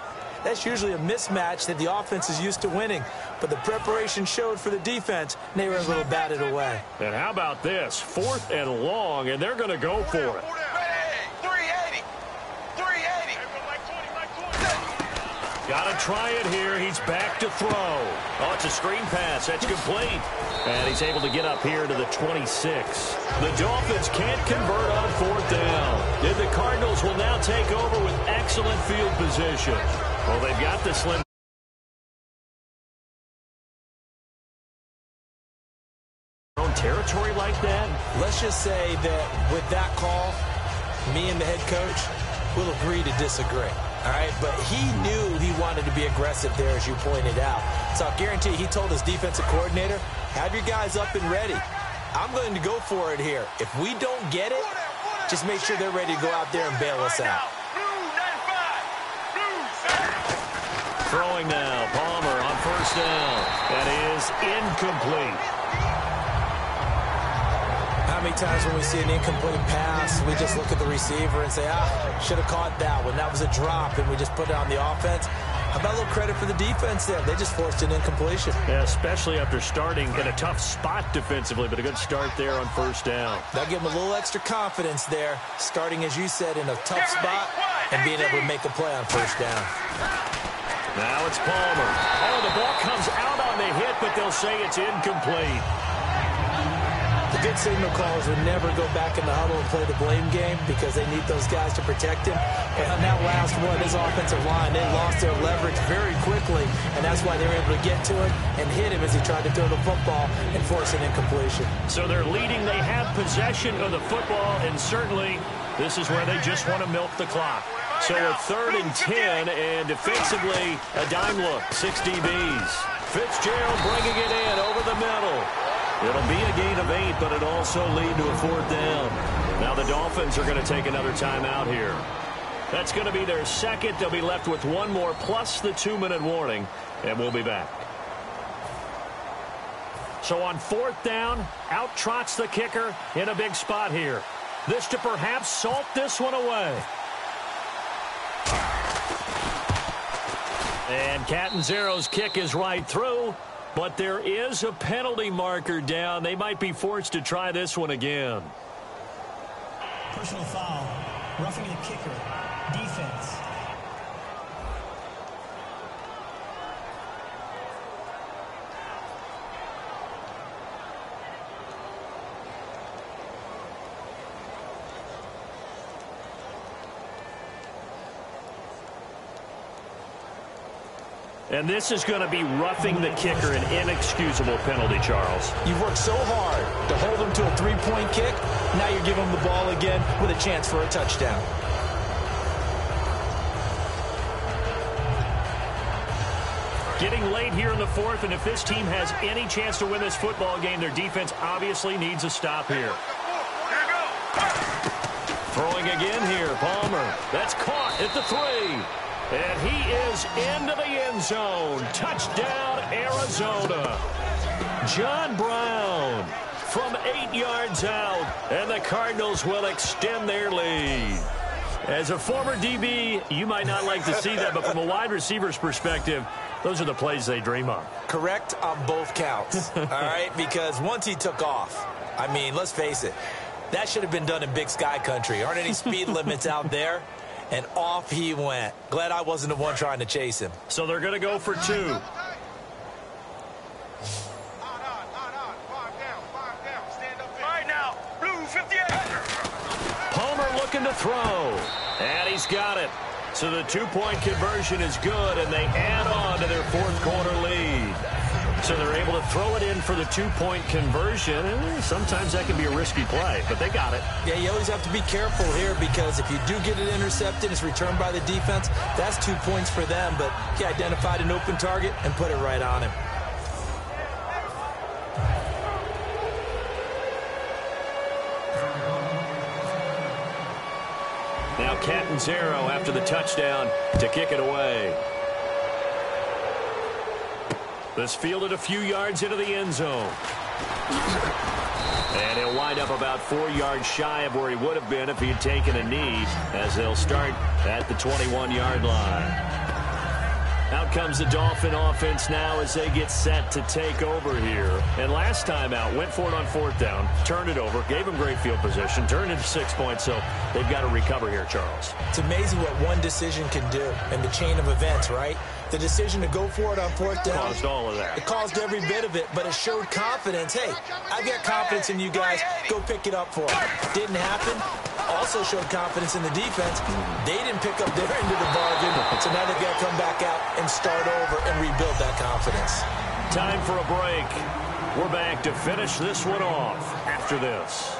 that's usually a mismatch that the offense is used to winning. But the preparation showed for the defense, and they were able to bat it away. And how about this? 4th and long, and they're going to go for it. Got to try it here. He's back to throw. Oh, it's a screen pass. That's complete. And he's able to get up here to the 26. The Dolphins can't convert on 4th down. And the Cardinals will now take over with excellent field position. Well, they've got the slim territory like that. Let's just say that with that call, me and the head coach will agree to disagree. All right, but he knew he wanted to be aggressive there, as you pointed out. So I guarantee he told his defensive coordinator, have your guys up and ready. I'm going to go for it here. If we don't get it, just make sure they're ready to go out there and bail us out. Throwing now, Palmer on 1st down. That is incomplete. How many times when we see an incomplete pass, we just look at the receiver and say, should have caught that one. That was a drop, and we just put it on the offense. How about a little credit for the defense there? They just forced an incompletion. Yeah, especially after starting in a tough spot defensively, but a good start there on 1st down. That'll give them a little extra confidence there, starting, as you said, in a tough spot and being able to make a play on 1st down. Now it's Palmer. Oh, the ball comes out on the hit, but they'll say it's incomplete. The good signal callers would never go back in the huddle and play the blame game because they need those guys to protect him. But on that last one, his offensive line, they lost their leverage very quickly, and that's why they were able to get to him and hit him as he tried to throw the football and force an incompletion. So they're leading. They have possession of the football, and certainly this is where they just want to milk the clock. So at 3rd and 10, and defensively, a dime look, 6 DBs. Fitzgerald bringing it in over the middle. It'll be a gain of 8, but it'll also lead to a 4th down. Now the Dolphins are going to take another timeout here. That's going to be their second. They'll be left with one more plus the 2-minute warning, and we'll be back. So on 4th down, out trots the kicker in a big spot here. This to perhaps salt this one away. And Catanzaro's kick is right through. But there is a penalty marker down. They might be forced to try this one again. Personal foul. Roughing the kicker. Defense. And this is going to be roughing the kicker, an inexcusable penalty, Charles. You've worked so hard to hold him to a 3-point kick. Now you're giving him the ball again with a chance for a touchdown. Getting late here in the 4th, and if this team has any chance to win this football game, their defense obviously needs a stop here. Throwing again here, Palmer. That's caught at the 3. And he is into the end zone. Touchdown, Arizona. John Brown from 8 yards out. And the Cardinals will extend their lead. As a former DB, you might not like to see that, but from a wide receiver's perspective, those are the plays they dream of. Correct on both counts, all right? Because once he took off, I mean, let's face it, that should have been done in Big Sky country. Aren't any speed limits out there? And off he went. Glad I wasn't the one trying to chase him. So they're going to go for 2. Palmer looking to throw. And he's got it. So the 2-point conversion is good, and they add on to their 4th quarter lead. So they're able to throw it in for the 2-point conversion. And sometimes that can be a risky play, but they got it. Yeah, you always have to be careful here because if you do get it intercepted, it's returned by the defense. That's 2 points for them, but he identified an open target and put it right on him. Now Catanzaro after the touchdown to kick it away. This fielded a few yards into the end zone. And he'll wind up about 4 yards shy of where he would have been if he had taken a knee, as they'll start at the 21-yard line. Out comes the Dolphin offense now as they get set to take over here. And last time out, went for it on 4th down, turned it over, gave them great field position, turned into 6 points, so they've got to recover here, Charles. It's amazing what one decision can do in the chain of events, right? The decision to go for it on fourth down caused all of that. It caused every bit of it, but it showed confidence. Hey, I've got confidence in you guys. Go pick it up for it. Didn't happen. Also showed confidence in the defense. They didn't pick up their end of the bargain, so now they've got to come back out and start over and rebuild that confidence. Time for a break. We're back to finish this one off after this.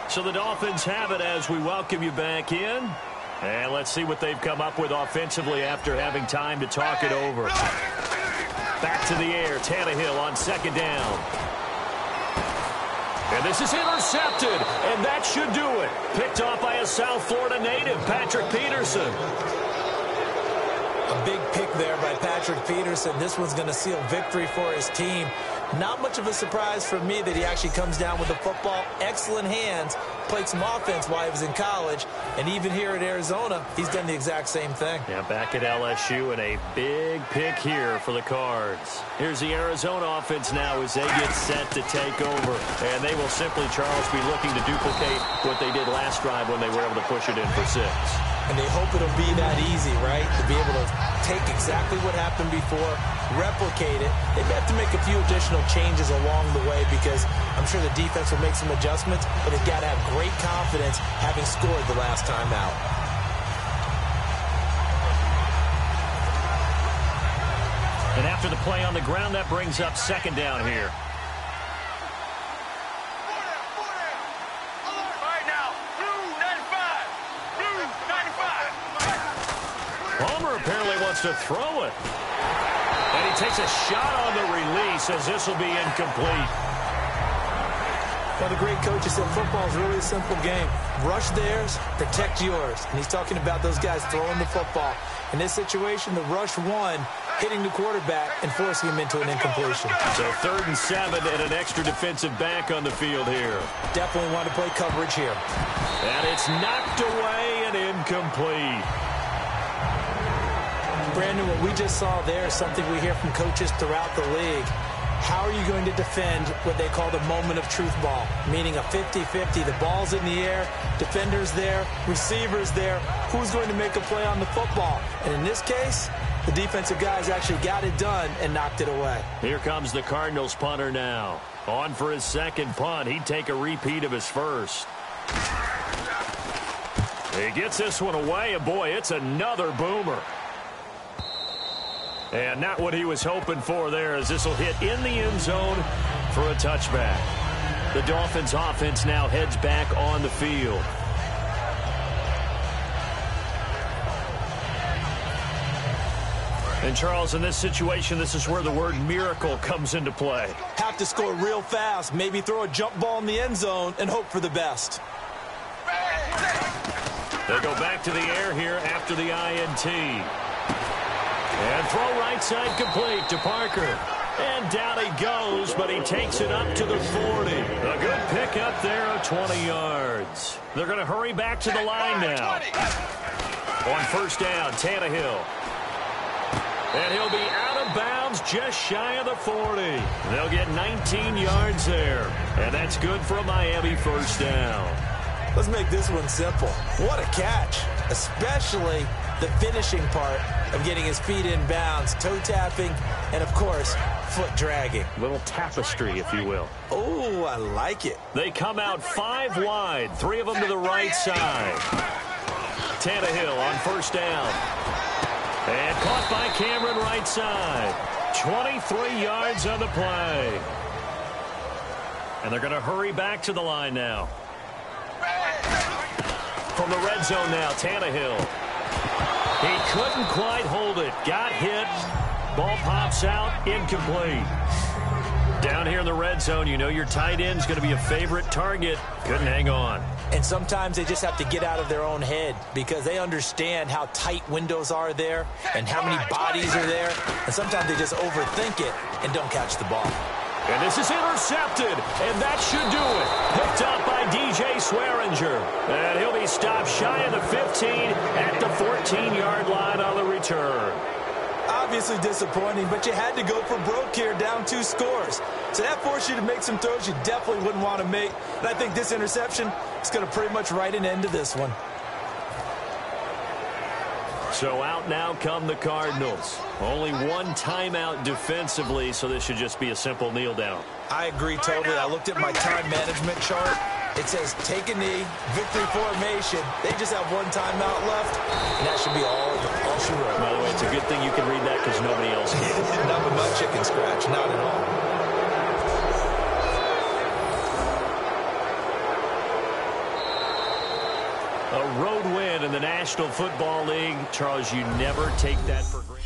So the Dolphins have it as we welcome you back in. And let's see what they've come up with offensively after having time to talk it over. Back to the air. Tannehill on second down. And this is intercepted. And that should do it. Picked off by a South Florida native, Patrick Peterson. A big pick there by Patrick Peterson. This one's going to seal victory for his team. Not much of a surprise for me that he actually comes down with the football. Excellent hands. Played some offense while he was in college. And even here at Arizona, he's done the exact same thing. Yeah, back at LSU, and a big pick here for the Cards. Here's the Arizona offense now as they get set to take over. And they will simply, Charles, be looking to duplicate what they did last drive when they were able to push it in for 6. And they hope it'll be that easy, right? To be able to take exactly what happened before, replicate it. They may have to make a few additional changes along the way because I'm sure the defense will make some adjustments, but they've got to have great confidence having scored the last time out. And after the play on the ground, that brings up second down here. Palmer apparently wants to throw it. And he takes a shot on the release as this will be incomplete. Well, the great coach has said football is really a simple game. Rush theirs, protect yours. And he's talking about those guys throwing the football. In this situation, the rush one, hitting the quarterback and forcing him into an incompletion. So 3rd and 7 and an extra defensive back on the field here. Definitely want to play coverage here. And it's knocked away and incomplete. Brandon, what we just saw there is something we hear from coaches throughout the league. How are you going to defend what they call the moment of truth ball, meaning a 50-50? The ball's in the air, defenders there, receivers there. Who's going to make a play on the football? And in this case, the defensive guys actually got it done and knocked it away. Here comes the Cardinals punter now. On for his second punt. He'd take a repeat of his first. He gets this one away, and boy, it's another boomer. And not what he was hoping for there, as this will hit in the end zone for a touchback. The Dolphins offense now heads back on the field. And Charles, in this situation, this is where the word miracle comes into play. Have to score real fast, maybe throw a jump ball in the end zone and hope for the best. They go back to the air here after the INT. And throw right side complete to Parker. And down he goes, but he takes it up to the 40. A good pickup there of 20 yards. They're going to hurry back to the line now. On first down, Tannehill. And he'll be out of bounds just shy of the 40. They'll get 19 yards there. And that's good for a Miami first down. Let's make this one simple. What a catch, especially the finishing part of getting his feet in bounds, toe tapping, and, of course, foot dragging. Little tapestry, if you will. Oh, I like it. They come out 5 wide, 3 of them to the right side. Tannehill on first down. And caught by Cameron right side. 23 yards on the play. And they're going to hurry back to the line now. From the red zone now, Tannehill. He couldn't quite hold it. Got hit. Ball pops out. Incomplete. Down here in the red zone, you know your tight end's going to be a favorite target. Couldn't hang on. And sometimes they just have to get out of their own head because they understand how tight windows are there and how many bodies are there. And sometimes they just overthink it and don't catch the ball. And this is intercepted, and that should do it. Picked up by DJ Swearinger. And he'll be stopped shy of the 15 at the 14-yard line on the return. Obviously disappointing, but you had to go for broke here, down 2 scores. So that forced you to make some throws you definitely wouldn't want to make. And I think this interception is going to pretty much write an end to this one. So out now come the Cardinals. Only one timeout defensively, so this should just be a simple kneel down. I agree totally. I looked at my time management chart. It says take a knee, victory formation. They just have one timeout left, and that should be all she wrote. By the way, it's a good thing you can read that because nobody else can. Not with my chicken scratch, not at all. A road win in the National Football League. Charles, you never take that for granted.